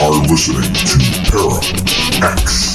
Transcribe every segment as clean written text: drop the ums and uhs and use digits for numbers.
are listening to Para X.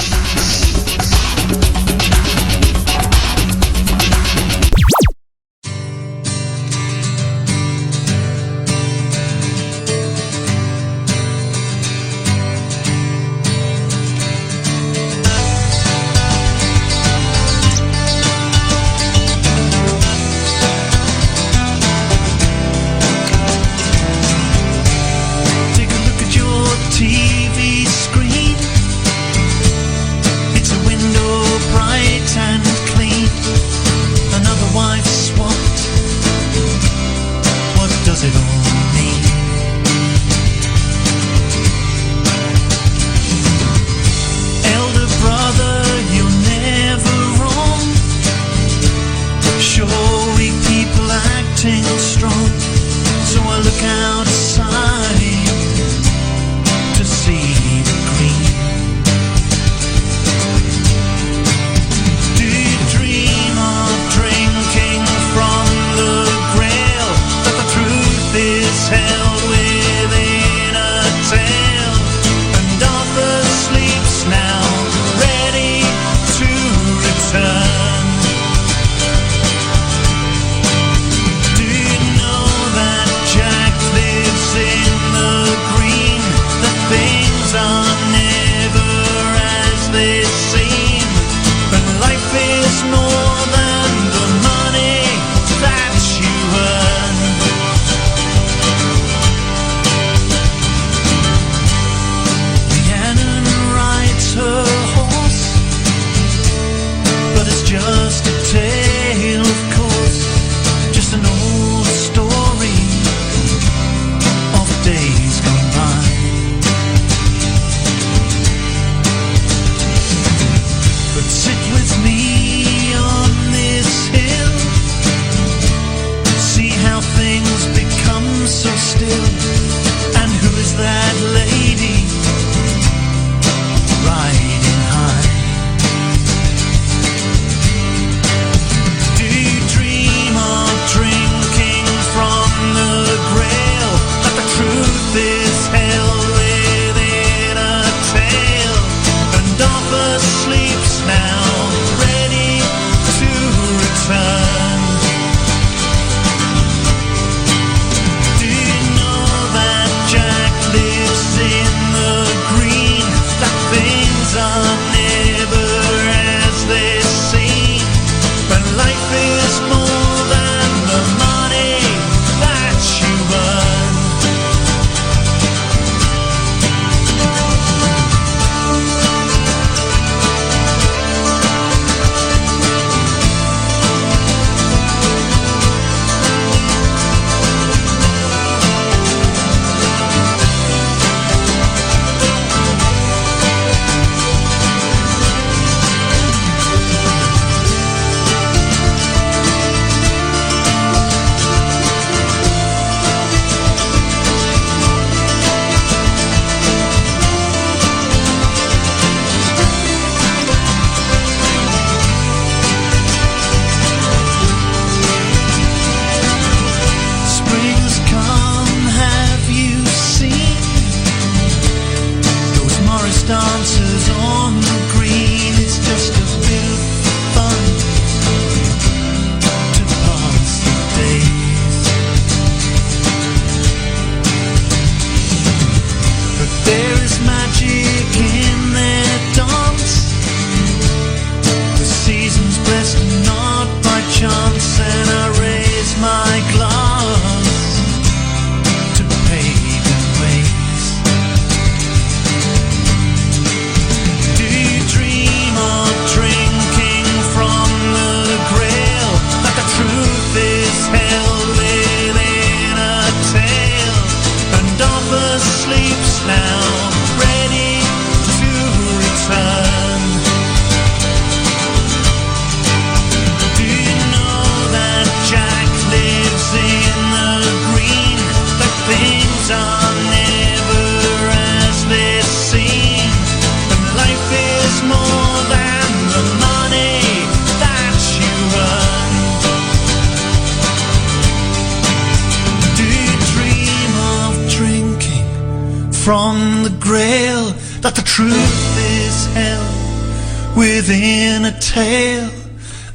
from the grail that the truth is held within a tale,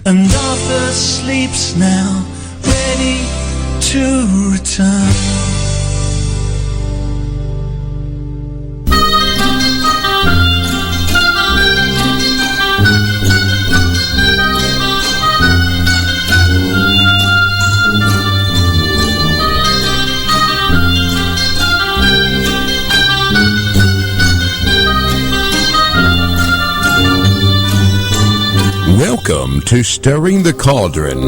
and Arthur sleeps now, ready to return. Welcome to Stirring the Cauldron.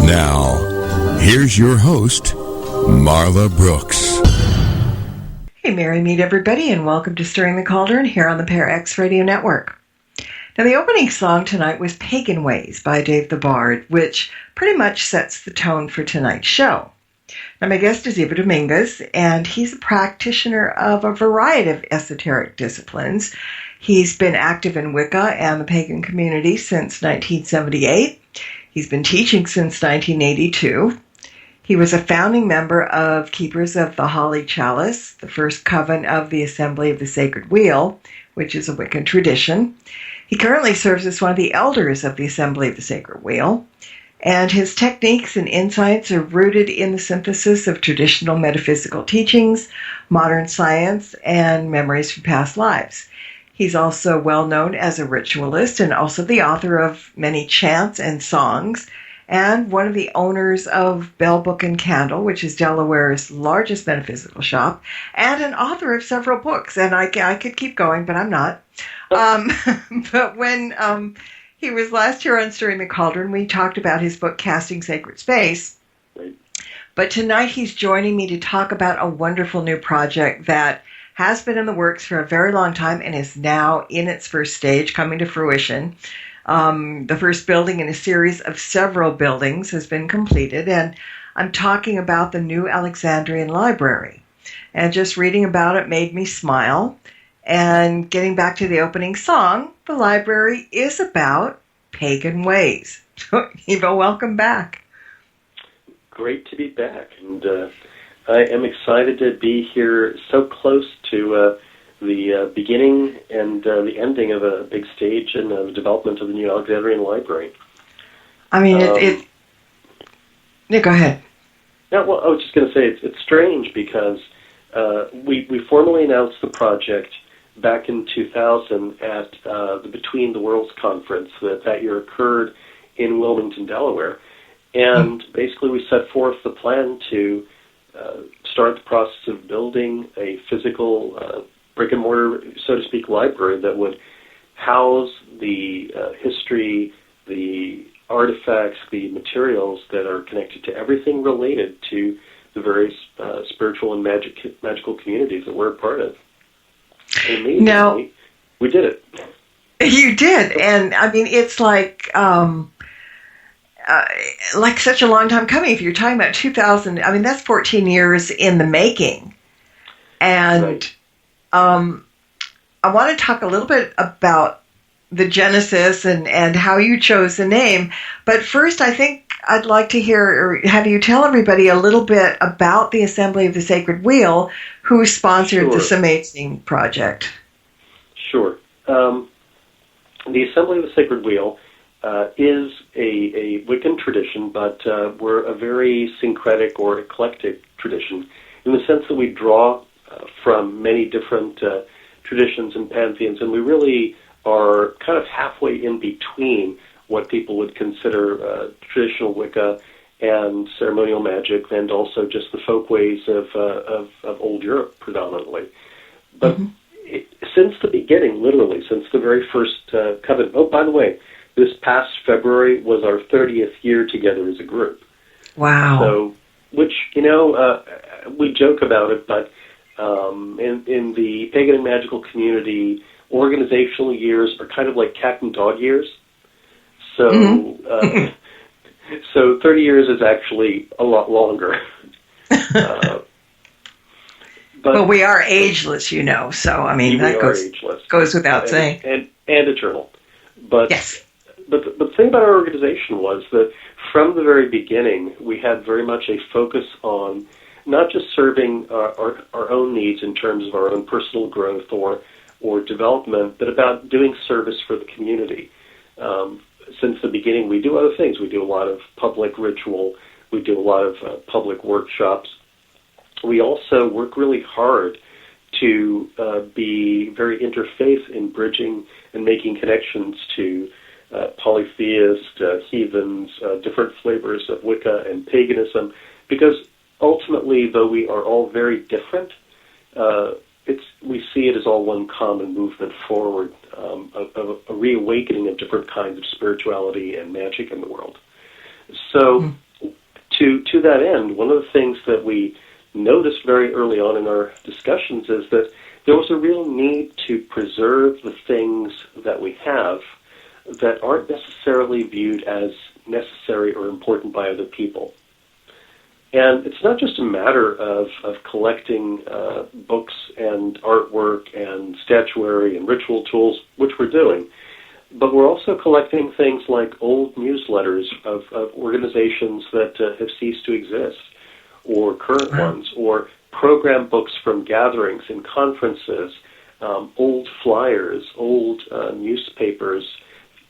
Now, here's your host, Marla Brooks. Hey, Merry meet everybody, and welcome to Stirring the Cauldron here on the ParaX Radio Network. Now, the opening song tonight was Pagan Ways by Dave the Bard, which pretty much sets the tone for tonight's show. Now, my guest is Dominguez, and he's a practitioner of a variety of esoteric disciplines. He's been active in Wicca and the pagan community since 1978. He's been teaching since 1982. He was a founding member of Keepers of the Holy Chalice, the first coven of the Assembly of the Sacred Wheel, which is a Wiccan tradition. He currently serves as one of the elders of the Assembly of the Sacred Wheel. And his techniques and insights are rooted in the synthesis of traditional metaphysical teachings, modern science, and memories from past lives. He's also well known as a ritualist and also the author of many chants and songs, and one of the owners of Bell Book and Candle, which is Delaware's largest metaphysical shop, and an author of several books. And I could keep going, but I'm not. But when he was last year on Stirring the Cauldron, we talked about his book, Casting Sacred Space. Right. But tonight he's joining me to talk about a wonderful new project that has been in the works for a very long time and is now in its first stage, coming to fruition. The first building in a series of several buildings has been completed, and I'm talking about the new Alexandrian Library. And just reading about it made me smile. And getting back to the opening song, the library is about pagan ways. So, Eva, welcome back. Great to be back, and I am excited to be here so close to the beginning and the ending of a big stage in the development of the new Alexandrian Library. I mean, Yeah, go ahead. Yeah, well, I was just going to say it's strange because we formally announced the project back in 2000 at the Between the Worlds conference that year occurred in Wilmington, Delaware. And basically we set forth the plan to start the process of building a physical brick-and-mortar, so to speak, library that would house the history, the artifacts, the materials that are connected to everything related to the various spiritual and magical communities that we're a part of. And now, we did it. You did, and I mean, it's like such a long time coming. If you're talking about 2000, I mean, that's 14 years in the making. And right. I want to talk a little bit about the genesis and how you chose the name. But first, I think I'd like to hear or have you tell everybody a little bit about the Assembly of the Sacred Wheel, who sponsored this amazing project. Sure. The Assembly of the Sacred Wheel is a Wiccan tradition, but we're a very syncretic or eclectic tradition in the sense that we draw from many different traditions and pantheons, and we really are kind of halfway in between what people would consider traditional Wicca and ceremonial magic, and also just the folk ways of old Europe predominantly. But since the beginning, literally, since the very first covenant, oh, by the way, this past February was our 30th year together as a group. Wow. So, which, we joke about it, but in the pagan and magical community, organizational years are kind of like cat and dog years. So, so 30 years is actually a lot longer. But we are ageless, so I mean that goes without saying. And eternal. But yes. the thing about our organization was that from the very beginning, we had very much a focus on not just serving our own needs in terms of our own personal growth or development, but about doing service for the community. Since the beginning, we do other things. We do a lot of public ritual. We do a lot of public workshops. We also work really hard to be very interfaith in bridging and making connections to polytheist, heathens, different flavors of Wicca and paganism, because ultimately, though we are all very different, we see it as all one common movement forward, of a reawakening of different kinds of spirituality and magic in the world. So, to that end, one of the things that we noticed very early on in our discussions is that there was a real need to preserve the things that we have that aren't necessarily viewed as necessary or important by other people. And it's not just a matter of collecting books and artwork and statuary and ritual tools, which we're doing, but we're also collecting things like old newsletters of organizations that have ceased to exist, or current ones, or program books from gatherings and conferences, old flyers, old newspapers,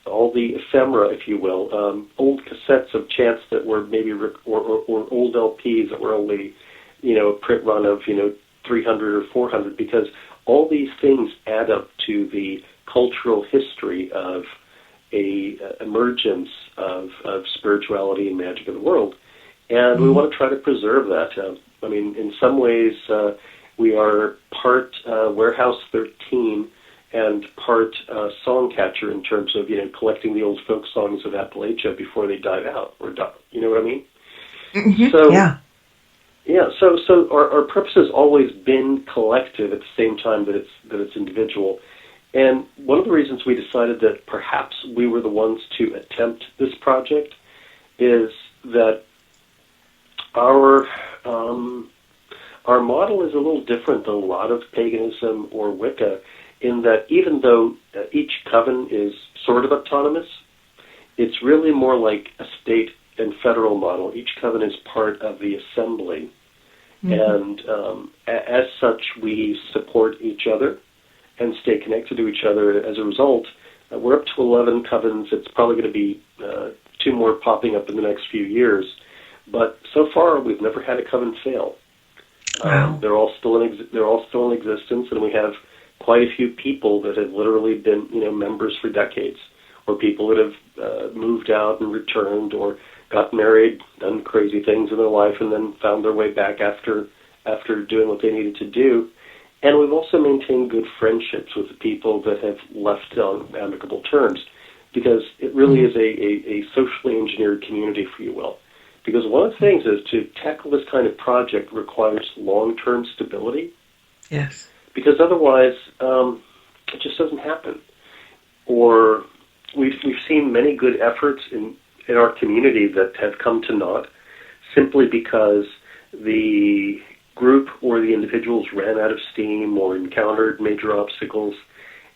all the ephemera, if you will, old cassettes of chants that were maybe, or old LPs that were only, a print run of, 300 or 400, because all these things add up to the cultural history of a emergence of spirituality and magic in the world. And we want to try to preserve that. In some ways, we are part Warehouse 13 and part songcatcher in terms of, collecting the old folk songs of Appalachia before they died out. You know what I mean? Mm-hmm. So, yeah. Yeah, so our purpose has always been collective at the same time that it's individual. And one of the reasons we decided that perhaps we were the ones to attempt this project is that our model is a little different than a lot of paganism or Wicca, in that even though each coven is sort of autonomous, it's really more like a state and federal model. Each coven is part of the assembly. And as such, we support each other and stay connected to each other. As a result, we're up to 11 covens. It's probably going to be 2 more popping up in the next few years. But so far, we've never had a coven fail. Wow. They're all still in existence, and we have quite a few people that have literally been, members for decades, or people that have moved out and returned, or got married, done crazy things in their life, and then found their way back after doing what they needed to do. And we've also maintained good friendships with the people that have left on amicable terms, because it really is a socially engineered community, if you will. Because one of the things is to tackle this kind of project requires long-term stability. Yes. Because otherwise, it just doesn't happen. Or we've seen many good efforts in our community that have come to naught simply because the group or the individuals ran out of steam or encountered major obstacles.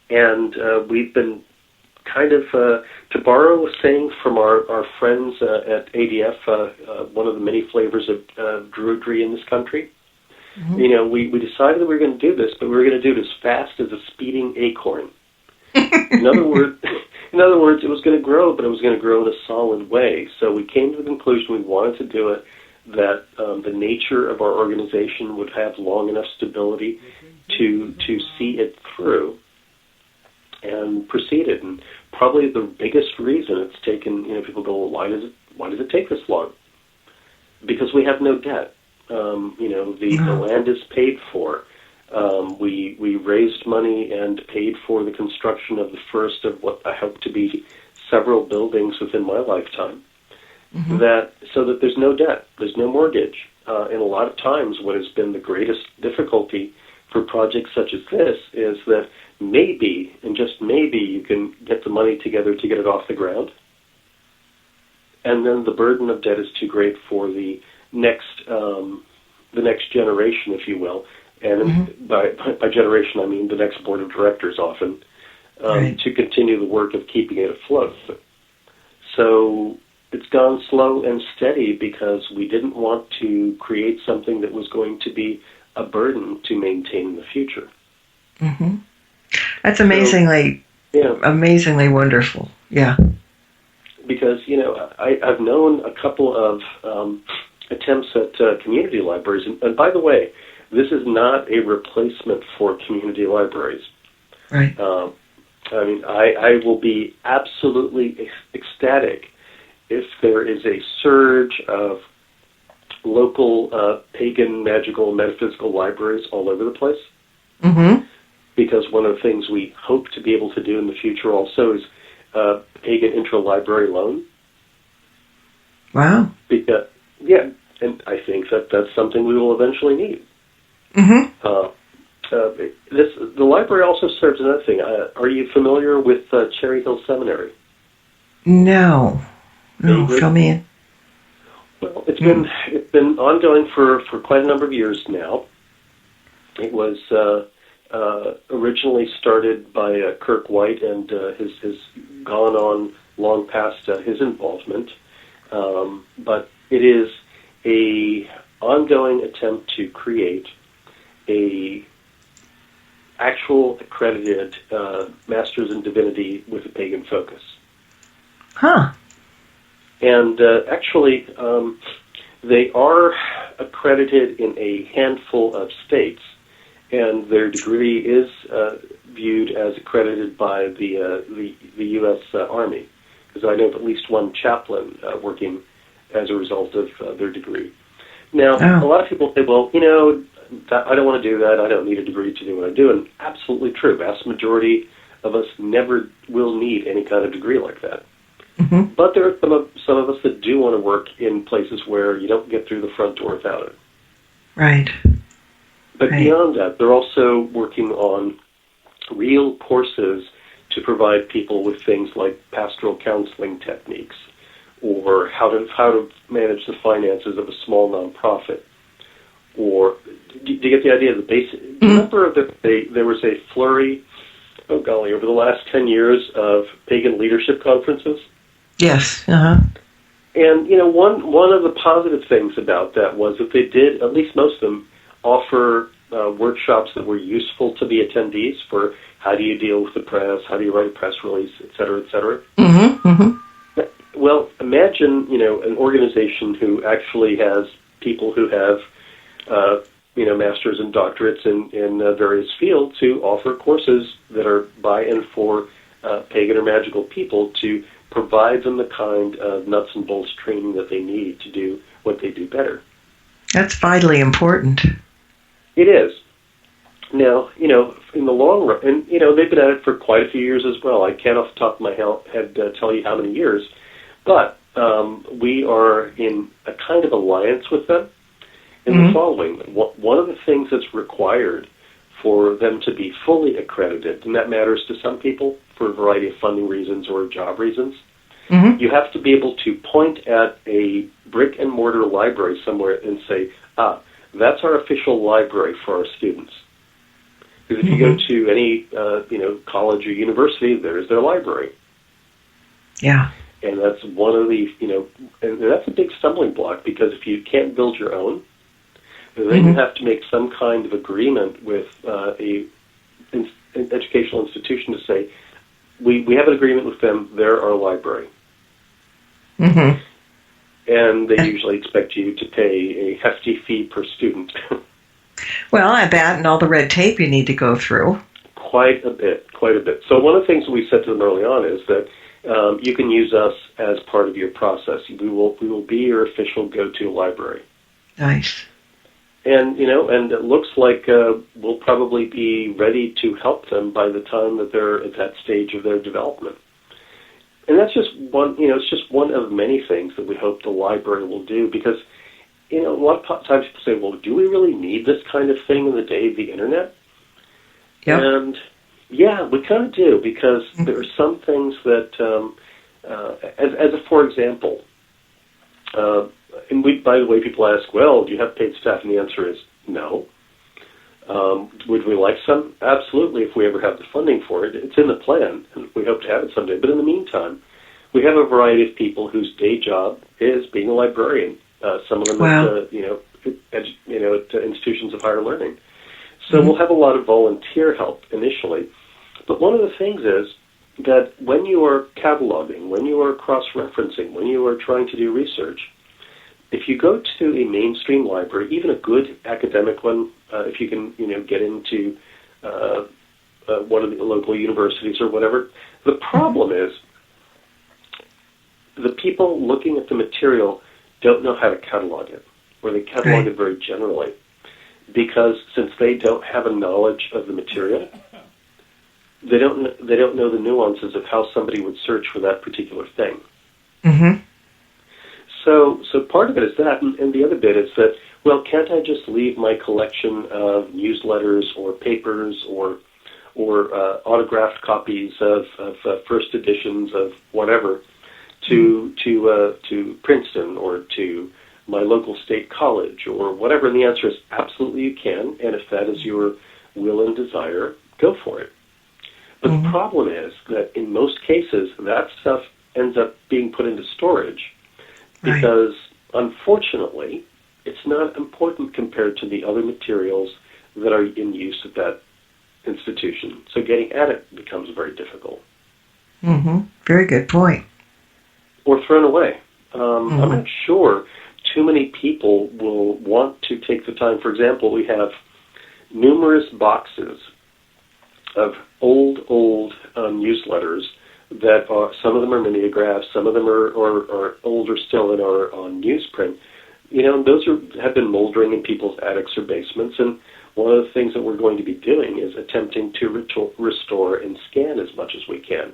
And we've been kind of, to borrow a saying from our friends at ADF, one of the many flavors of druidry in this country, we decided that we were going to do this, but we were going to do it as fast as a speeding acorn. In other words, it was going to grow, but it was going to grow in a solid way. So we came to the conclusion we wanted to do it, that the nature of our organization would have long enough stability to see it through, and proceeded. And probably the biggest reason it's taken, people go, well, why does it take this long? Because we have no debt. The land is paid for. We raised money and paid for the construction of the first of what I hope to be several buildings within my lifetime. So that there's no debt, there's no mortgage. And a lot of times what has been the greatest difficulty for projects such as this is that maybe, and just maybe, you can get the money together to get it off the ground. And then the burden of debt is too great for the next generation, if you will. And by generation, I mean the next board of directors often, to continue the work of keeping it afloat. So it's gone slow and steady because we didn't want to create something that was going to be a burden to maintain in the future. Mm-hmm. That's amazingly, amazingly wonderful. Yeah. Because, I've known a couple of attempts at community libraries. And by the way, this is not a replacement for community libraries. Right. I will be absolutely ecstatic if there is a surge of local pagan, magical, metaphysical libraries all over the place. Mm-hmm. Because one of the things we hope to be able to do in the future also is pagan intra-library loan. Wow. Because, and I think that's something we will eventually need. Mm-hmm. The library also serves another thing. Are you familiar with Cherry Hill Seminary? No, fill me in. Well, it's been ongoing for quite a number of years now. It was originally started by Kirk White and has gone on long past his involvement. But it is a ongoing attempt to create a actual accredited Masters in Divinity with a pagan focus. Huh. And actually, they are accredited in a handful of states, and their degree is viewed as accredited by the U.S. Army, because I know of at least one chaplain working as a result of their degree. Now, a lot of people say, well, I don't want to do that. I don't need a degree to do what I do. And absolutely true. Vast majority of us never will need any kind of degree like that. Mm-hmm. But there are some of us that do want to work in places where you don't get through the front door without it. Right. But beyond that, they're also working on real courses to provide people with things like pastoral counseling techniques, or how to manage the finances of a small nonprofit. Or do you get the idea of the basic? Mm-hmm. Remember that there was a flurry, over the last 10 years of pagan leadership conferences? Yes. Uh-huh. And, one of the positive things about that was that they did, at least most of them, offer workshops that were useful to the attendees for how do you deal with the press, how do you write a press release, et cetera, et cetera. Mm-hmm. Mm-hmm. Well, imagine, an organization who actually has people who have masters and doctorates in various fields who offer courses that are by and for pagan or magical people to provide them the kind of nuts and bolts training that they need to do what they do better. That's vitally important. It is. Now, in the long run, and, they've been at it for quite a few years as well. I can't off the top of my head tell you how many years, but we are in a kind of alliance with them. In the following, one of the things that's required for them to be fully accredited, and that matters to some people for a variety of funding reasons or job reasons, you have to be able to point at a brick-and-mortar library somewhere and say, that's our official library for our students. Because if you go to any college or university, there's their library. Yeah. And that's one of the, and that's a big stumbling block, because if you can't build your own, then you have to make some kind of agreement with an educational institution to say, we have an agreement with them, they're our library. Mm-hmm. And they usually expect you to pay a hefty fee per student. Well, at that and all the red tape you need to go through. Quite a bit. So one of the things we said to them early on is that you can use us as part of your process. We will be your official go-to library. Nice. And, and it looks like we'll probably be ready to help them by the time that they're at that stage of their development. And that's just one, it's just one of many things that we hope the library will do, because, a lot of times people say, well, do we really need this kind of thing in the day of the Internet? Yep. And, yeah, we kind of do, because there are some things that, for example, and by the way, people ask, well, do you have paid staff? And the answer is no. Would we like some? Absolutely, if we ever have the funding for it. It's in the plan, and we hope to have it someday. But in the meantime, we have a variety of people whose day job is being a librarian. Some of them at institutions of higher learning. So we'll have a lot of volunteer help initially. But one of the things is that when you are cataloging, when you are cross-referencing, when you are trying to do research, if you go to a mainstream library, even a good academic one, if you can, get into one of the local universities or whatever, the problem is the people looking at the material don't know how to catalog it, or they catalog it very generally, because since they don't have a knowledge of the material, they don't know the nuances of how somebody would search for that particular thing. Mm-hmm. So part of it is that, and the other bit is that, well, can't I just leave my collection of newsletters or papers or autographed copies of first editions of whatever to Princeton or to my local state college or whatever? And the answer is absolutely you can, and if that is your will and desire, go for it. But the problem is that in most cases, that stuff ends up being put into storage because, unfortunately, it's not important compared to the other materials that are in use at that institution. So getting at it becomes very difficult. Mm-hmm. Very good point. Or thrown away. I'm not sure too many people will want to take the time. For example, we have numerous boxes of old newsletters that are, some of them are mimeographs, some of them are older still and are on newsprint. Those have been moldering in people's attics or basements, and one of the things that we're going to be doing is attempting to restore and scan as much as we can.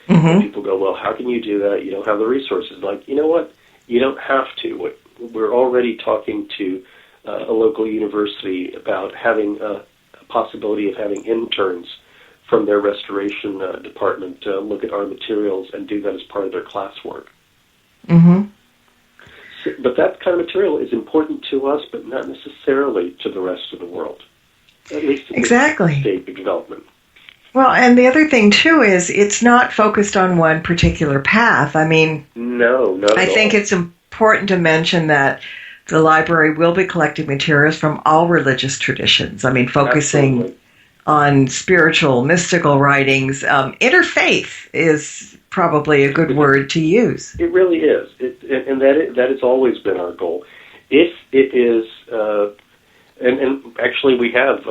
Mm-hmm. And people go, well, how can you do that? You don't have the resources. Like, you know what? You don't have to. We're already talking to a local university about having a possibility of having interns from their restoration department look at our materials and do that as part of their classwork. Mm-hmm. So, but that kind of material is important to us, but not necessarily to the rest of the world, at least in exactly. this stage of development. Well, and the other thing, too, is it's not focused on one particular path. I mean, no, not at all. I think it's important to mention that the library will be collecting materials from all religious traditions. I mean, focusing Absolutely. on spiritual, mystical writings. Interfaith is probably a good word to use. It really is. And that has always been our goal. If it is, and actually we have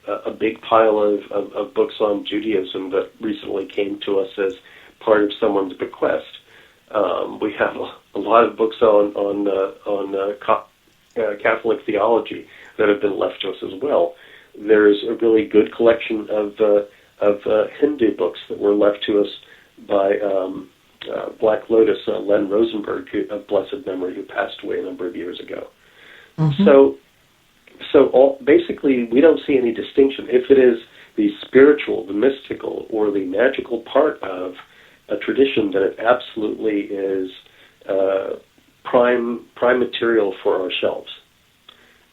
a big pile of books on Judaism that recently came to us as part of someone's bequest. We have a lot of books on Catholic theology that have been left to us as well. There's a really good collection of Hindu books that were left to us by Black Lotus, Len Rosenberg, of blessed memory, who passed away a number of years ago. Mm-hmm. So basically, we don't see any distinction. If it is the spiritual, the mystical, or the magical part of a tradition, then it absolutely is prime material for our shelves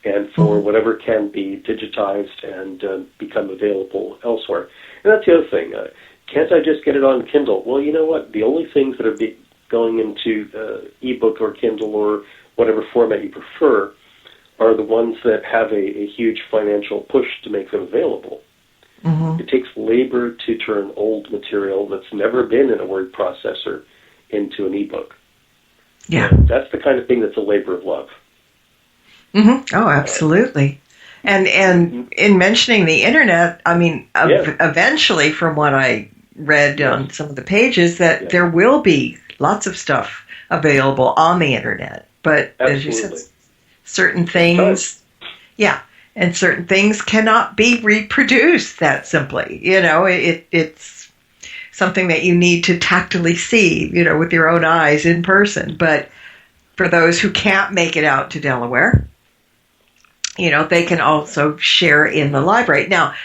and for whatever can be digitized and become available elsewhere. And that's the other thing. Can't I just get it on Kindle? Well, you know what? The only things that are going into ebook or Kindle or whatever format you prefer are the ones that have a huge financial push to make them available. Mm-hmm. It takes labor to turn old material that's never been in a word processor into an ebook. Yeah. And that's the kind of thing that's a labor of love. Mm-hmm. Oh, absolutely. And in mentioning the internet, I mean, eventually, from what I read on some of the pages, that there will be lots of stuff available on the internet. But as you said, certain things, and certain things cannot be reproduced that simply. It's something that you need to tactily see, with your own eyes in person. But for those who can't make it out to Delaware, they can also share in the library. Now,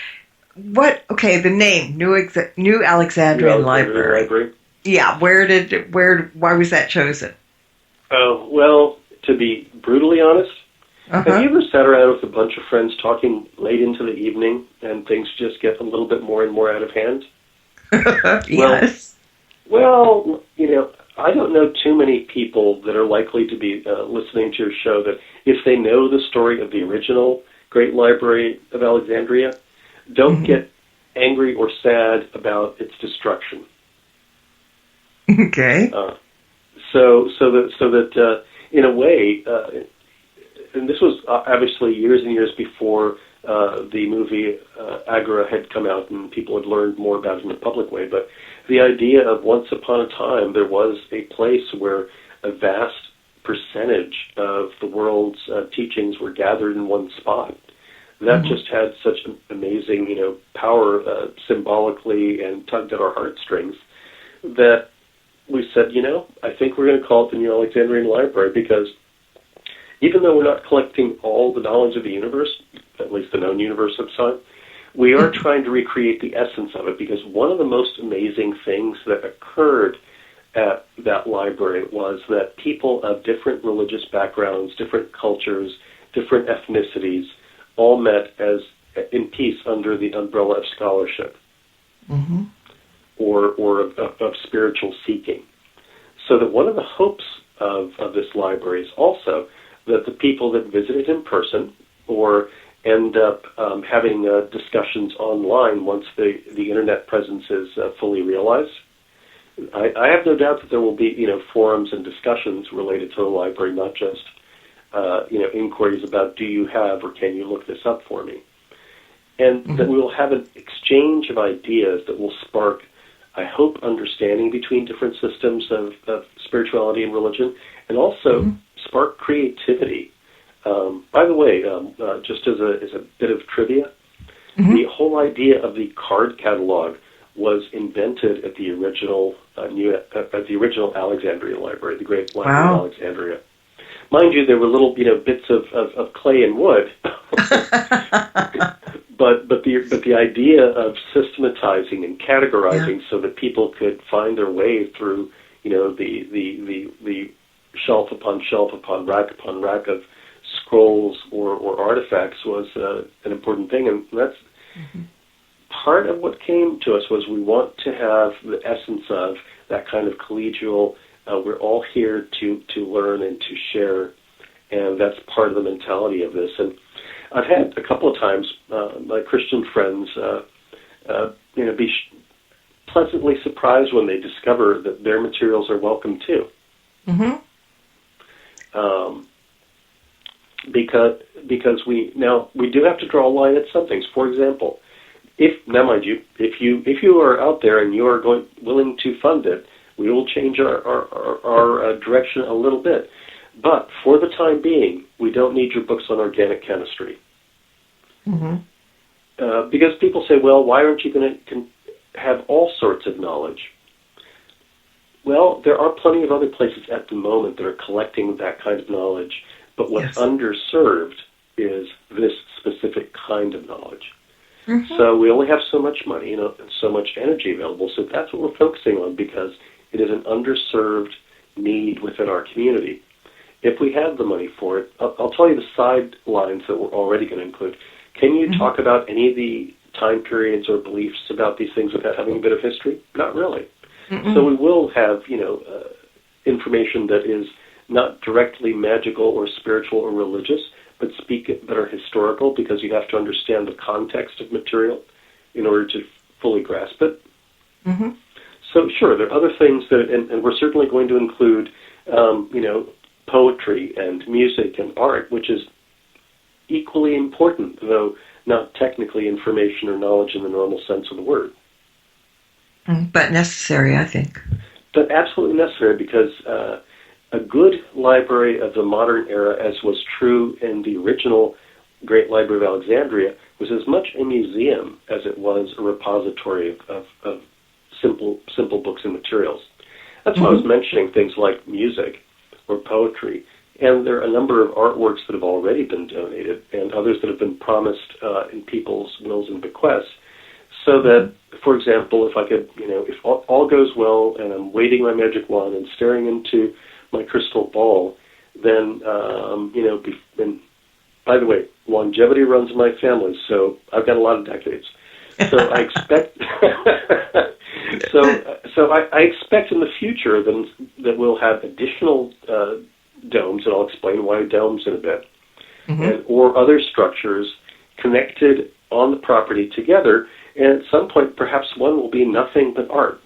the name, New Alexandrian Library. Yeah, why was that chosen? Oh, well, to be brutally honest, have you ever sat around with a bunch of friends talking late into the evening and things just get a little bit more and more out of hand? Yes. Well, I don't know too many people that are likely to be listening to your show that, if they know the story of the original Great Library of Alexandria, don't get angry or sad about its destruction. Okay. So that in a way, and this was obviously years and years before the movie Agora had come out and people had learned more about it in a public way, but the idea of once upon a time there was a place where a vast percentage of the world's teachings were gathered in one spot. That just had such an amazing, power symbolically and tugged at our heartstrings that we said, I think we're going to call it the New Alexandrian Library, because even though we're not collecting all the knowledge of the universe, at least the known universe of time, we are trying to recreate the essence of it, because one of the most amazing things that occurred at that library was that people of different religious backgrounds, different cultures, different ethnicities, all met as in peace under the umbrella of scholarship or of spiritual seeking. So that one of the hopes of this library is also that the people that visit it in person or end up having discussions online once the internet presence is fully realized. I have no doubt that there will be forums and discussions related to the library, not just inquiries about do you have or can you look this up for me, and that we will have an exchange of ideas that will spark, I hope, understanding between different systems of spirituality and religion, and also spark creativity. By the way, just as a bit of trivia, the whole idea of the card catalog was invented at the original Alexandrian Library, the Great Library of Alexandria. Mind you, there were little bits of clay and wood, but the idea of systematizing and categorizing so that people could find their way through the shelf upon shelf upon rack of scrolls or artifacts was an important thing, and that's part of what came to us. Was we want to have the essence of that kind of collegial. We're all here to learn and to share, and that's part of the mentality of this. And I've had a couple of times my Christian friends, be pleasantly surprised when they discover that their materials are welcome too. Because we do have to draw a line at some things. For example, if you are out there and you are willing to fund it, we will change our direction a little bit. But for the time being, we don't need your books on organic chemistry. Because people say, well, why aren't you going to have all sorts of knowledge? Well, there are plenty of other places at the moment that are collecting that kind of knowledge, but what's underserved is this specific kind of knowledge. So we only have so much money, and so much energy available, so that's what we're focusing on, because it is an underserved need within our community. If we have the money for it, I'll tell you the sidelines that we're already going to include. Can you talk about any of the time periods or beliefs about these things without having a bit of history? Not really. So we will have, information that is not directly magical or spiritual or religious, but that are historical, because you have to understand the context of material in order to fully grasp it. So sure, there are other things that, and we're certainly going to include, poetry and music and art, which is equally important, though not technically information or knowledge in the normal sense of the word. But necessary, I think. But absolutely necessary, because a good library of the modern era, as was true in the original Great Library of Alexandria, was as much a museum as it was a repository of simple books and materials. That's why I was mentioning things like music or poetry. And there are a number of artworks that have already been donated, and others that have been promised in people's wills and bequests. So that, for example, if I could, if all goes well and I'm waving my magic wand and staring into my crystal ball, then, and by the way, longevity runs in my family, so I've got a lot of decades. So I expect. So I expect in the future that we'll have additional domes, and I'll explain why domes in a bit, or other structures connected on the property together, and at some point perhaps one will be nothing but art,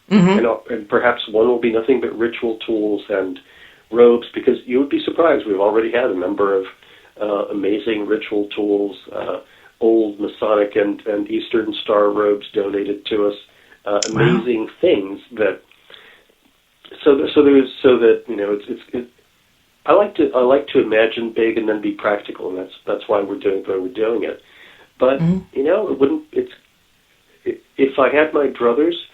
and perhaps one will be nothing but ritual tools and robes, because you would be surprised, we've already had a number of amazing ritual tools, old Masonic and Eastern Star robes donated to us, amazing things that. So that you know, I like to imagine big and then be practical, and that's why we're doing the way we're doing it. But you know, it wouldn't. If I had my druthers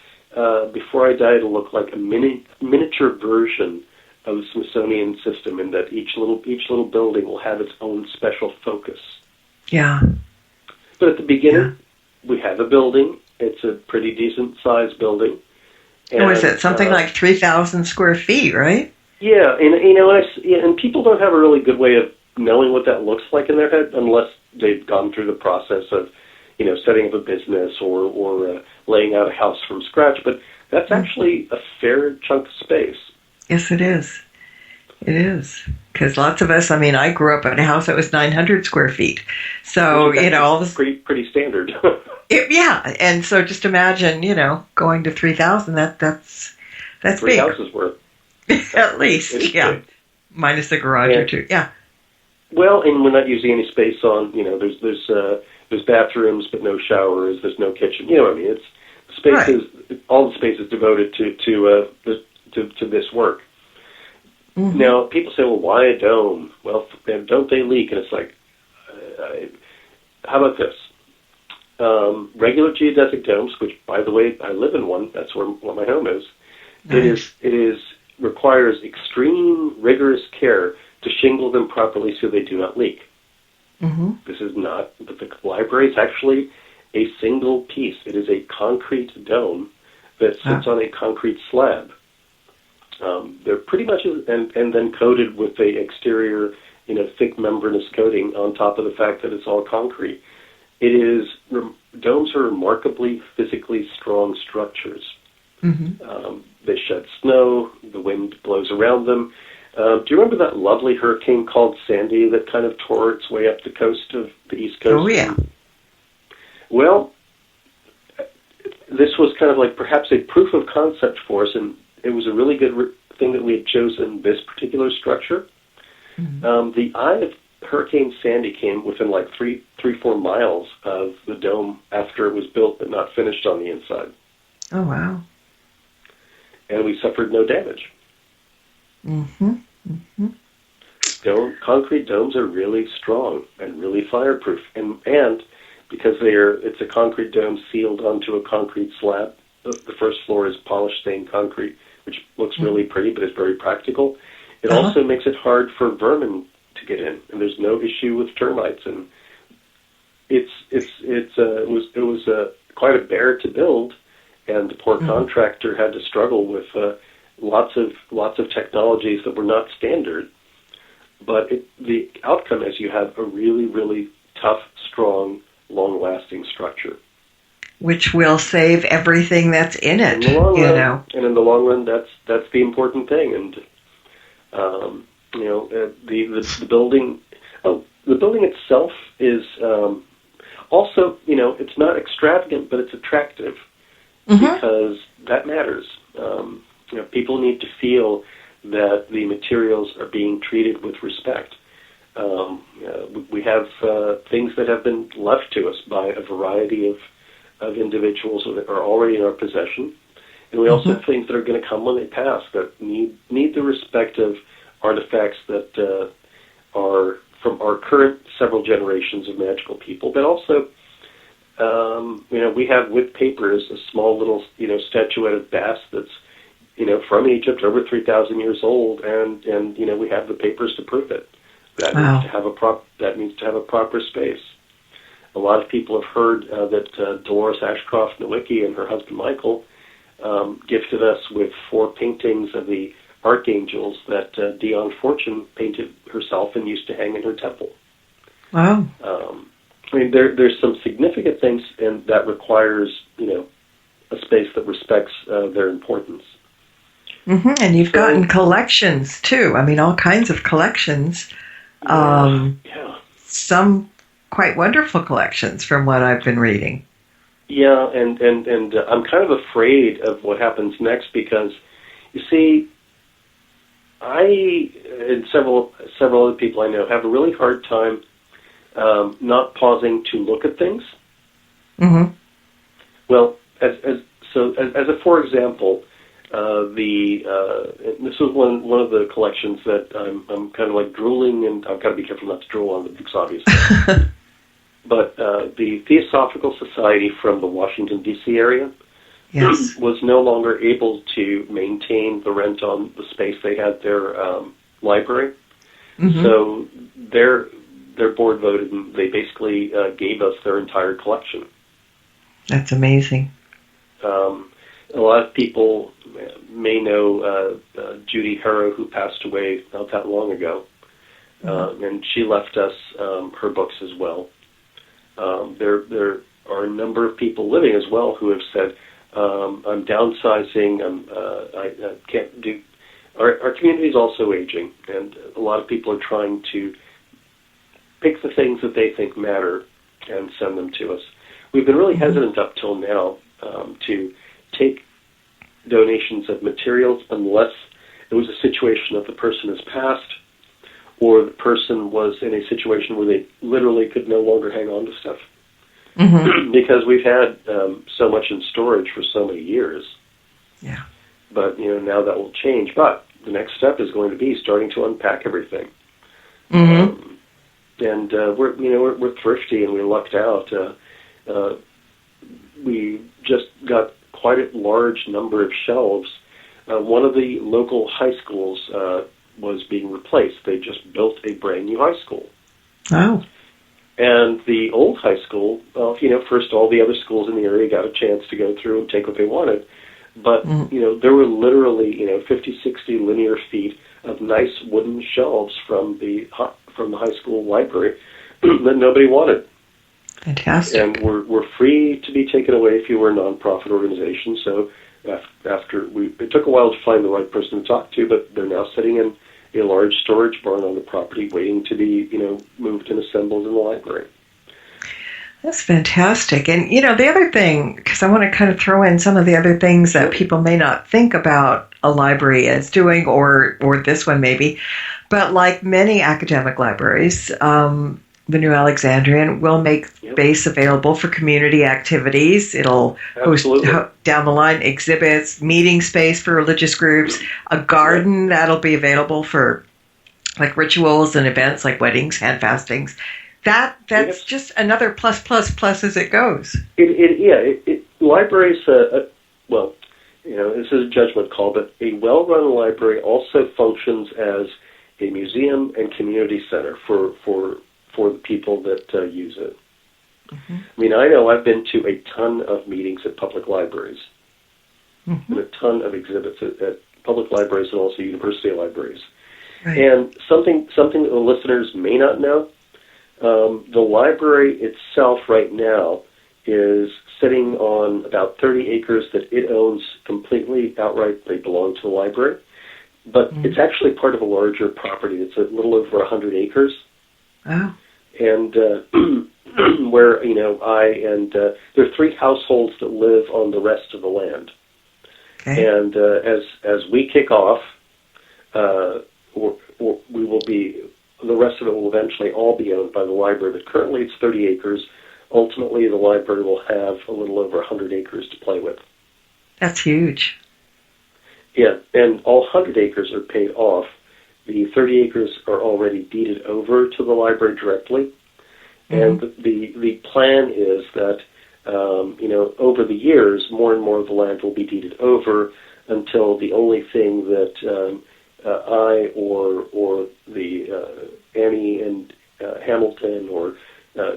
before I die, it'll look like a miniature version of the Smithsonian system, in that each little building will have its own special focus. Yeah. But at the beginning, we have a building. It's a pretty decent sized building. And was it something like 3,000 square feet, right? Yeah, and you know, and people don't have a really good way of knowing what that looks like in their head unless they've gone through the process of, you know, setting up a business or laying out a house from scratch. But that's actually a fair chunk of space. Yes, it is. It is. Because lots of us, I mean, I grew up in a house that was 900 square feet. So, you know, all this... Pretty standard. Yeah, and so just imagine, you know, going to 3,000, that's big. 3 houses worth. At least, yeah. Big. Minus the garage or two, yeah. Well, and we're not using any space on, you know, there's bathrooms but no showers, there's no kitchen. You know what I mean? It's spaces, right. All the space is devoted to this work. Now, people say, well, why a dome? Well, don't they leak? And it's like, how about this? Regular geodesic domes, which, by the way, I live in one. That's where my home is. Nice. It requires extreme, rigorous care to shingle them properly so they do not leak. This is not, but the library is actually a single piece. It is a concrete dome that sits on a concrete slab. They're pretty much, and then coated with a exterior, you know, thick membranous coating on top of the fact that it's all concrete. Domes are remarkably physically strong structures. They shed snow, the wind blows around them. Do you remember that lovely hurricane called Sandy that kind of tore its way up the coast of the East Coast? Oh, yeah. Well, this was kind of like perhaps a proof of concept for us, and it was a really good thing that we had chosen this particular structure. The eye of Hurricane Sandy came within like 3-4 miles of the dome after it was built but not finished on the inside. Oh, wow. And we suffered no damage. Concrete domes are really strong and really fireproof. And because it's a concrete dome sealed onto a concrete slab, the first floor is polished stained concrete, which looks really pretty but is very practical. It also makes it hard for vermin to get in, and there's no issue with termites. And it was quite a bear to build, and the poor contractor had to struggle with lots of technologies that were not standard. But the outcome is you have a really, really tough, strong, long-lasting structure, which will save everything that's in it. In the long run, and in the long run, that's the important thing. And you know, the building. Oh, the building itself is also, you know, it's not extravagant, but it's attractive because that matters. You know, people need to feel that the materials are being treated with respect. We have things that have been left to us by a variety of individuals that are already in our possession, and we also have things that are going to come when they pass that need the respect of artifacts that are from our current several generations of magical people, but also, you know, we have with papers a small little, you know, statuette of Bass that's, you know, from Egypt, over 3,000 years old, and you know, we have the papers to prove it. That needs to have a proper space. A lot of people have heard that Dolores Ashcroft Nowicki and her husband Michael gifted us with 4 paintings of the archangels that Dion Fortune painted herself and used to hang in her temple. Wow. I mean, there's some significant things, and that requires, a space that respects their importance. Mm-hmm. And you've gotten collections, too. I mean, all kinds of collections. Yeah. Some quite wonderful collections from what I've been reading. Yeah, and I'm kind of afraid of what happens next because, you see, I and several other people I know have a really hard time not pausing to look at things. Mm-hmm. Well, as a for example, this was one of the collections that I'm kind of like drooling, and I've got to be careful not to drool on the books, obviously. But the Theosophical Society from the Washington, D.C. area was no longer able to maintain the rent on the space they had their library. Mm-hmm. So their board voted, and they basically gave us their entire collection. That's amazing. A lot of people may know Judy Harrow, who passed away not that long ago, and she left us her books as well. There are a number of people living as well who have said, I'm downsizing, I can't do... Our community is also aging, and a lot of people are trying to pick the things that they think matter and send them to us. We've been really hesitant up till now to take donations of materials unless it was a situation that the person has passed or the person was in a situation where they literally could no longer hang on to stuff. Mm-hmm. Because we've had so much in storage for so many years. Yeah. But, now that will change. But the next step is going to be starting to unpack everything. Mm-hmm. And we're thrifty and we lucked out. We just got quite a large number of shelves. One of the local high schools was being replaced. They just built a brand new high school. Oh. And the old high school, well, first all the other schools in the area got a chance to go through and take what they wanted. But, there were literally, 50, 60 linear feet of nice wooden shelves from the high school library that nobody wanted. Fantastic. And we're free to be taken away if you were a nonprofit organization. So it took a while to find the right person to talk to, but they're now sitting in a large storage barn on the property waiting to be, moved and assembled in the library. That's fantastic. And, the other thing, because I want to kind of throw in some of the other things that people may not think about a library as doing, or this one maybe, but like many academic libraries, the New Alexandrian will make space available for community activities. It'll host down the line exhibits, meeting space for religious groups, a garden that'll be available for like rituals and events like weddings, hand fastings. That's just another plus as it goes. Libraries, this is a judgment call, but a well-run library also functions as a museum and community center for the people that use it. Mm-hmm. I mean, I know I've been to a ton of meetings at public libraries, and a ton of exhibits at public libraries and also university libraries. Right. And something that the listeners may not know, the library itself right now is sitting on about 30 acres that it owns completely outright. They belong to the library. But it's actually part of a larger property. It's a little over 100 acres. Oh. And where, there are 3 households that live on the rest of the land. Okay. And as we kick off, we will be, the rest of it will eventually all be owned by the library. But currently it's 30 acres. Ultimately, the library will have a little over 100 acres to play with. That's huge. Yeah, and all 100 acres are paid off. The 30 acres are already deeded over to the library directly. And the plan is that, over the years, more and more of the land will be deeded over until the only thing that I or the Annie and Hamilton or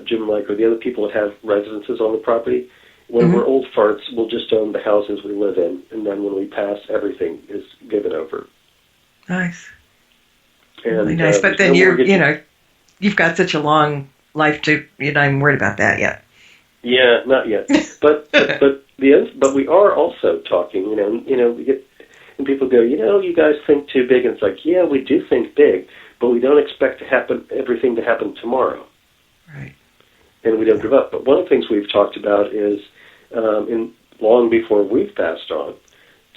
Jim Mike or the other people that have residences on the property, when we're old farts, we'll just own the houses we live in, and then when we pass, everything is given over. Nice. And, really nice. But then you've got such a long life to, you're not even worried about that yet. Yeah, not yet. But we are also talking. We get, and people go, you guys think too big, and it's like, yeah, we do think big, but we don't expect everything to happen tomorrow. Right. And we don't give up. But one of the things we've talked about is, long before we've passed on,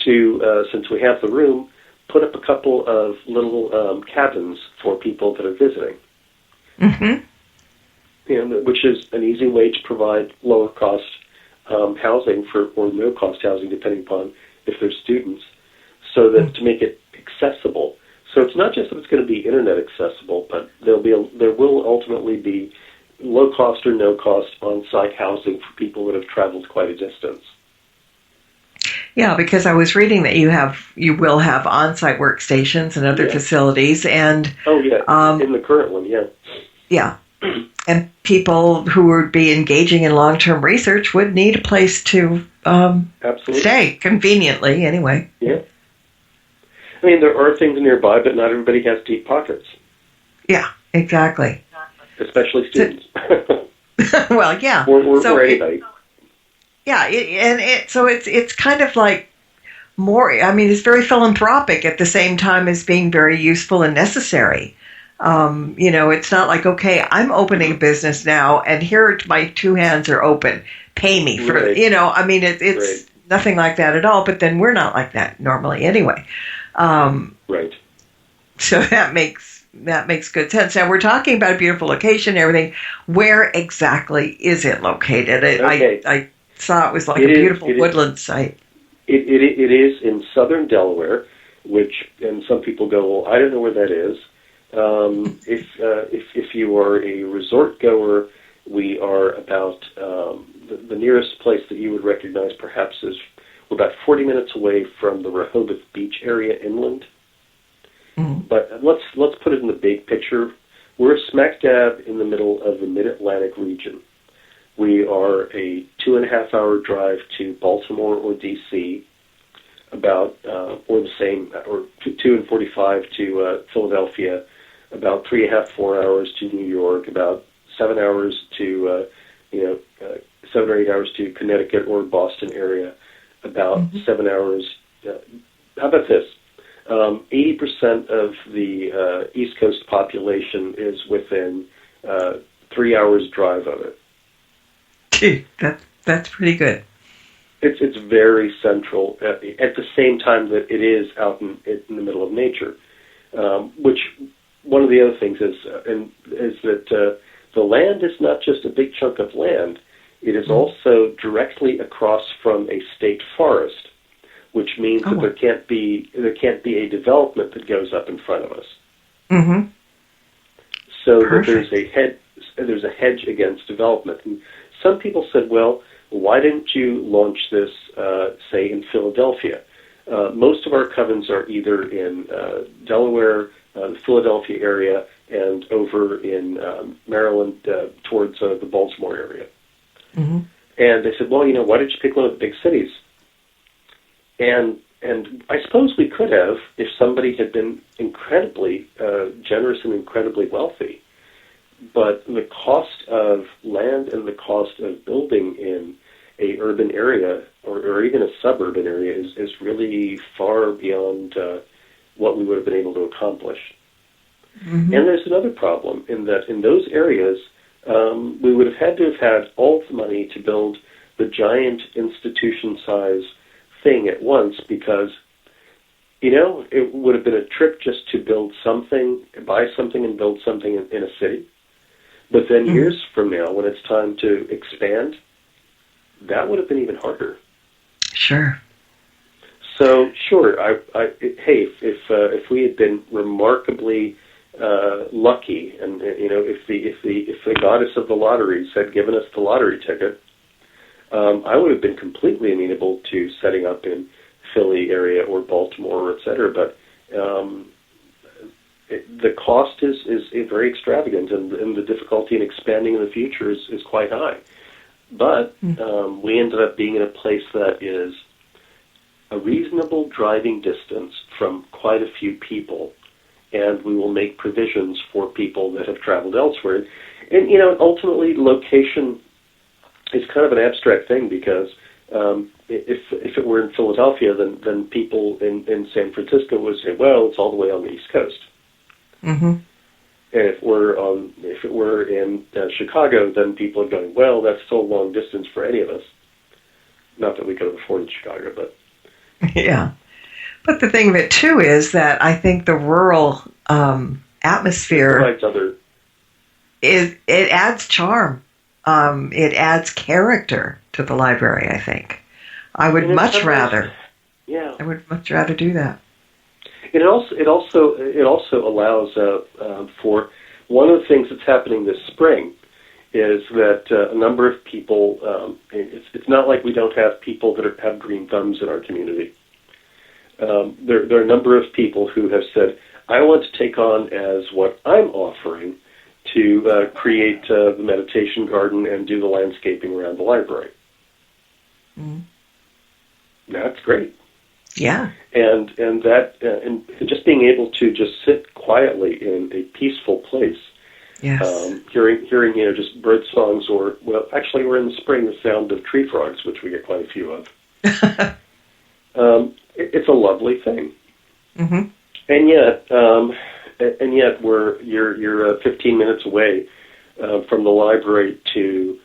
to since we have the room, put up a couple of little cabins for people that are visiting. Mm-hmm. Which is an easy way to provide lower cost housing or no cost housing, depending upon if they're students, so that to make it accessible. So it's not just that it's going to be internet accessible, but there will ultimately be low cost or no cost on-site housing for people that have traveled quite a distance. Yeah, because I was reading that you will have on-site workstations and other facilities, and in the current one, yeah, and people who would be engaging in long-term research would need a place to stay conveniently, anyway. Yeah, I mean there are things nearby, but not everybody has deep pockets. Yeah, exactly. Especially students. Well, yeah. Or anybody. Yeah, so it's kind of like more. I mean, it's very philanthropic at the same time as being very useful and necessary. It's not like, okay, I'm opening a business now, and here my two hands are open. Pay me for I mean, it's nothing like that at all. But then we're not like that normally anyway. Right. So that makes good sense. Now we're talking about a beautiful location and everything. Where exactly is it located? I saw it was like a beautiful woodland site. It is in southern Delaware, and some people go, well, I don't know where that is. If you are a resort goer, we are about the nearest place that you would recognize perhaps is we're about 40 minutes away from the Rehoboth Beach area inland. Mm-hmm. But let's put it in the big picture. We're smack dab in the middle of the Mid-Atlantic region. We are a 2.5-hour drive to Baltimore or D.C., about or the same, or 2:45 to Philadelphia, about 3.5, 4 hours to New York, about 7 hours to 7 or 8 hours to Connecticut or Boston area, about 7 hours. How about this? 80% of the East Coast population is within 3 hours drive of it. That's pretty good. It's very central at the same time that it is out in the middle of nature. Which one of the other things is that the land is not just a big chunk of land; it is also directly across from a state forest, which means that there can't be a development that goes up in front of us. Mm-hmm. So that there's a hedge against development. And some people said, well, why didn't you launch this, say, in Philadelphia? Most of our covens are either in Delaware, the Philadelphia area, and over in Maryland towards the Baltimore area. Mm-hmm. And they said, well, why didn't you pick one of the big cities? And I suppose we could have if somebody had been incredibly generous and incredibly wealthy. But the cost of land and the cost of building in a urban area or even a suburban area is really far beyond what we would have been able to accomplish. Mm-hmm. And there's another problem in that in those areas, we would have had to have had all the money to build the giant institution size thing at once because, it would have been a trip just to build something, buy something and build something in a city. But then years from now, when it's time to expand, that would have been even harder. Sure. So, sure, if we had been remarkably lucky, and if the goddess of the lotteries had given us the lottery ticket, I would have been completely amenable to setting up in Philly area or Baltimore, et cetera. But the cost is very extravagant, and the difficulty in expanding in the future is quite high. But we ended up being in a place that is a reasonable driving distance from quite a few people, and we will make provisions for people that have traveled elsewhere. And, ultimately, location is kind of an abstract thing because if it were in Philadelphia, then people in San Francisco would say, well, it's all the way on the East Coast. Mm-hmm. And if it were in Chicago, then people are going, well, that's still a long distance for any of us. Not that we could have afforded Chicago, but yeah. But the thing of it too is that I think the rural atmosphere it adds charm. It adds character to the library. I think I would much rather. Yeah, I would much rather do that. It also allows for one of the things that's happening this spring is that a number of people. It's not like we don't have people that have green thumbs in our community. There are a number of people who have said, "I want to take on as what I'm offering to create the meditation garden and do the landscaping around the library." Mm. That's great. Yeah. And just being able to just sit quietly in a peaceful place, yes. Hearing just bird songs, or actually we're in the spring, the sound of tree frogs, which we get quite a few of. It's a lovely thing. Mm-hmm. And yet you're 15 minutes away from the library to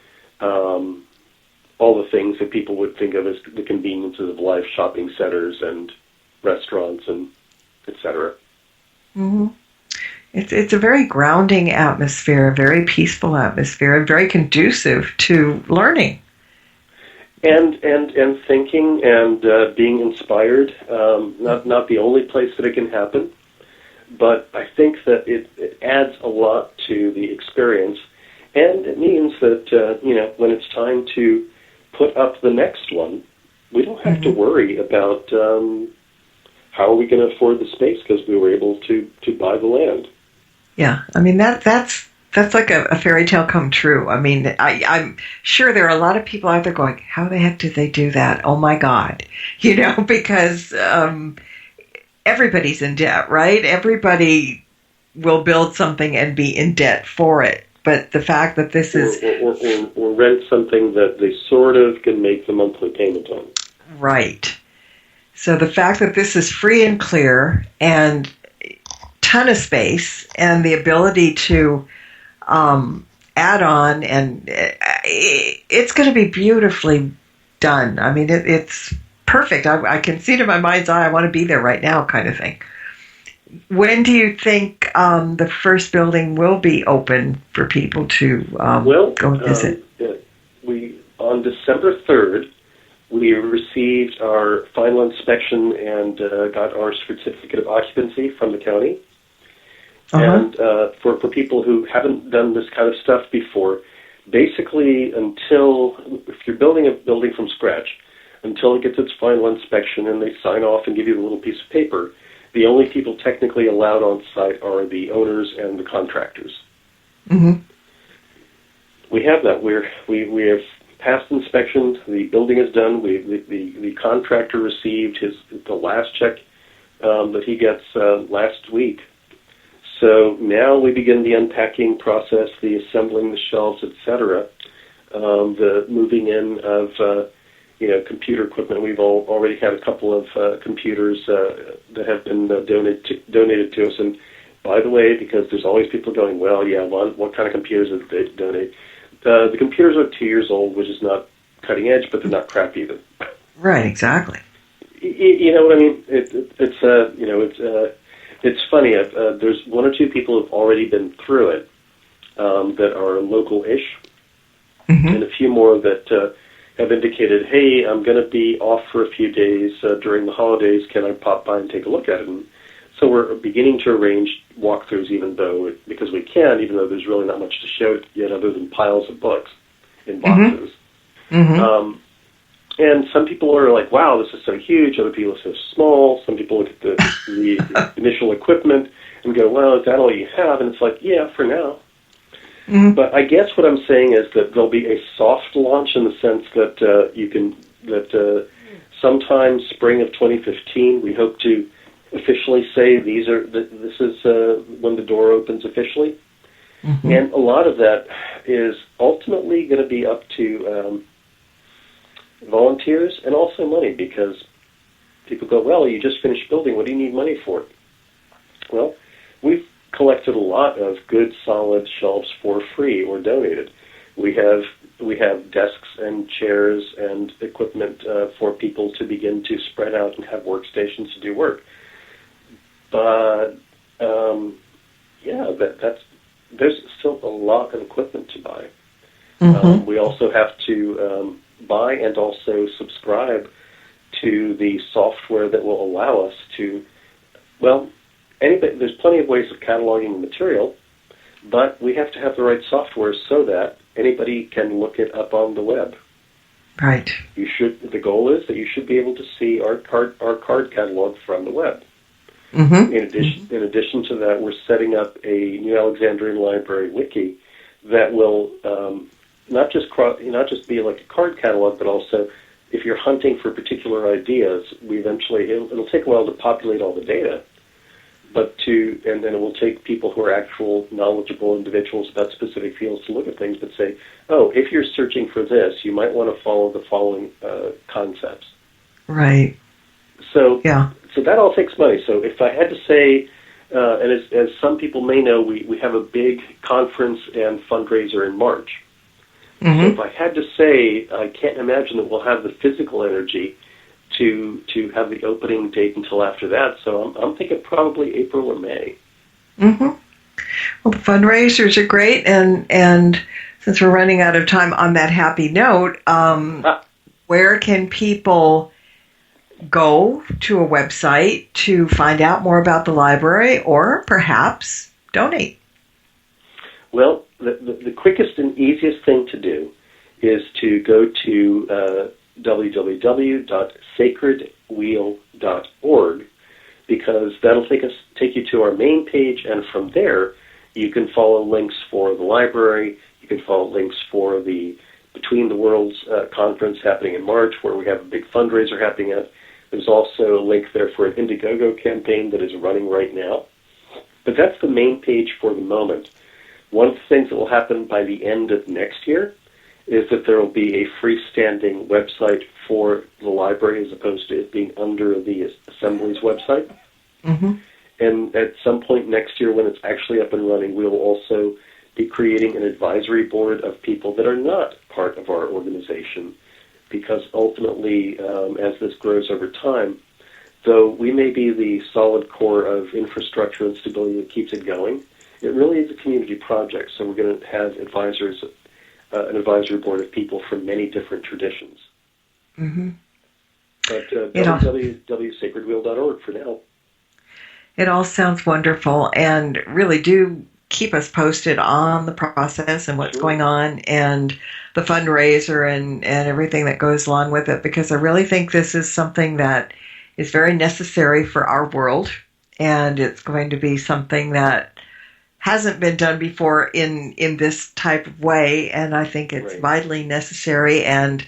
all the things that people would think of as the conveniences of life, shopping centers and restaurants and etc. Mm-hmm. It's a very grounding atmosphere, a very peaceful atmosphere, and very conducive to learning. And thinking and being inspired. Not the only place that it can happen, but I think that it adds a lot to the experience, and it means that when it's time to put up the next one, we don't have to worry about how are we going to afford the space because we were able to buy the land. Yeah, I mean that's like a fairy tale come true. I mean, I'm sure there are a lot of people out there going, how the heck did they do that? Oh my God. Because everybody's in debt, right? Everybody will build something and be in debt for it. But the fact that this is... Or rent something that they sort of can make the monthly payment on. Right. So the fact that this is free and clear and ton of space and the ability to add on, and it's going to be beautifully done. I mean, it's perfect. I can see it in my mind's eye. I want to be there right now, kind of thing. When do you think the first building will be open for people to go and visit? On December 3rd, we received our final inspection and got our certificate of occupancy from the county. Uh-huh. And for people who haven't done this kind of stuff before, basically if you're building a building from scratch, until it gets its final inspection and they sign off and give you a little piece of paper, the only people technically allowed on site are the owners and the contractors. Mm-hmm. We have that. We have passed inspection. The building is done. The contractor received the last check that he gets last week. So now we begin the unpacking process, the assembling the shelves, etc., the moving in of computer equipment. We've already had a couple of computers that have been donated to us. And by the way, because there's always people going, well, yeah, what kind of computers did they donate? The computers are 2 years old, which is not cutting edge, but they're not crap either. Right, exactly. You know what I mean? It's funny. There's one or two people who've already been through it that are local-ish, and a few more that have indicated, hey, I'm going to be off for a few days during the holidays. Can I pop by and take a look at it? And so we're beginning to arrange walkthroughs, even though there's really not much to show yet other than piles of books in boxes. Mm-hmm. And some people are like, wow, this is so huge. Other people are so small. Some people look at the initial equipment and go, well, is that all you have? And it's like, yeah, for now. Mm-hmm. But I guess what I'm saying is that there'll be a soft launch in the sense that sometime spring of 2015, we hope to officially say this is when the door opens officially. Mm-hmm. And a lot of that is ultimately going to be up to volunteers and also money, because people go, well, you just finished building, what do you need money for? Well, we've collected a lot of good, solid shelves for free or donated. We have desks and chairs and equipment for people to begin to spread out and have workstations to do work. But there's still a lot of equipment to buy. Mm-hmm. We also have to buy and also subscribe to the software that will allow us to, there's plenty of ways of cataloging the material, but we have to have the right software so that anybody can look it up on the web. Right. The goal is that you should be able to see our card catalog from the web. Mm-hmm. In addition to that, we're setting up a new Alexandrian Library wiki that will not just be like a card catalog, but also if you're hunting for particular ideas, it'll take a while to populate all the data, and then it will take people who are actual knowledgeable individuals about specific fields to look at things, but say, oh, if you're searching for this, you might want to follow the following concepts. Right. So that all takes money. So if I had to say, and as some people may know, we have a big conference and fundraiser in March. Mm-hmm. So if I had to say, I can't imagine that we'll have the physical energy to have the opening date until after that. So I'm thinking probably April or May. Mm-hmm. Well, the fundraisers are great, and since we're running out of time on that happy note, where can people go to a website to find out more about the library or perhaps donate? Well, the quickest and easiest thing to do is to go to www.sacredwheel.org, because that'll take you to our main page, and from there you can follow links for the library, you can follow links for the Between the Worlds conference happening in March, where we have a big fundraiser happening at. There's also a link there for an Indiegogo campaign that is running right now. But that's the main page for the moment. One of the things that will happen by the end of next year is that there will be a freestanding website for the library as opposed to it being under the Assembly's website. Mm-hmm. And at some point next year, when it's actually up and running, we will also be creating an advisory board of people that are not part of our organization, because ultimately, as this grows over time, though we may be the solid core of infrastructure and stability that keeps it going, it really is a community project. So we're going to have advisors, an advisory board of people from many different traditions. Mm-hmm. But www.sacredwheel.org for now. It all sounds wonderful, and really do keep us posted on the process and what's going on and the fundraiser and everything that goes along with it, because I really think this is something that is very necessary for our world, and it's going to be something that hasn't been done before in this type of way, and I think it's vitally necessary, and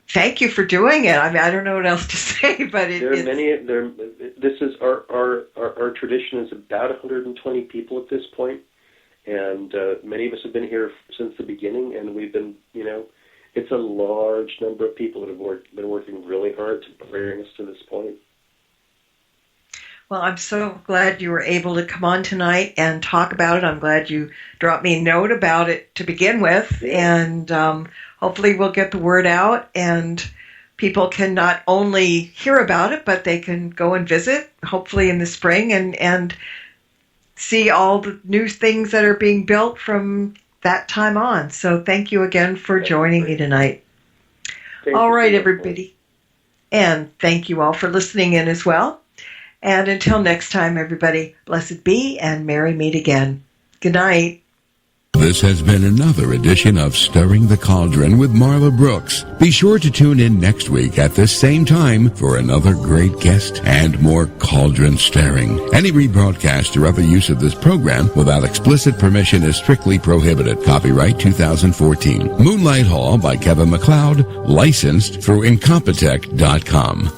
thank you for doing it. I mean, I don't know what else to say, but this is our tradition is about 120 people at this point, and many of us have been here since the beginning, and we've been, it's a large number of people that have been working really hard to bring us to this point. Well, I'm so glad you were able to come on tonight and talk about it. I'm glad you dropped me a note about it to begin with, and hopefully we'll get the word out, and people can not only hear about it, but they can go and visit, hopefully in the spring, and see all the new things that are being built from that time on. So thank you again for joining me tonight. All right, everybody. And thank you all for listening in as well. And until next time, everybody, blessed be and merry meet again. Good night. This has been another edition of Stirring the Cauldron with Marla Brooks. Be sure to tune in next week at this same time for another great guest and more cauldron stirring. Any rebroadcast or other use of this program without explicit permission is strictly prohibited. Copyright 2014. Moonlight Hall by Kevin MacLeod, licensed through Incompetech.com.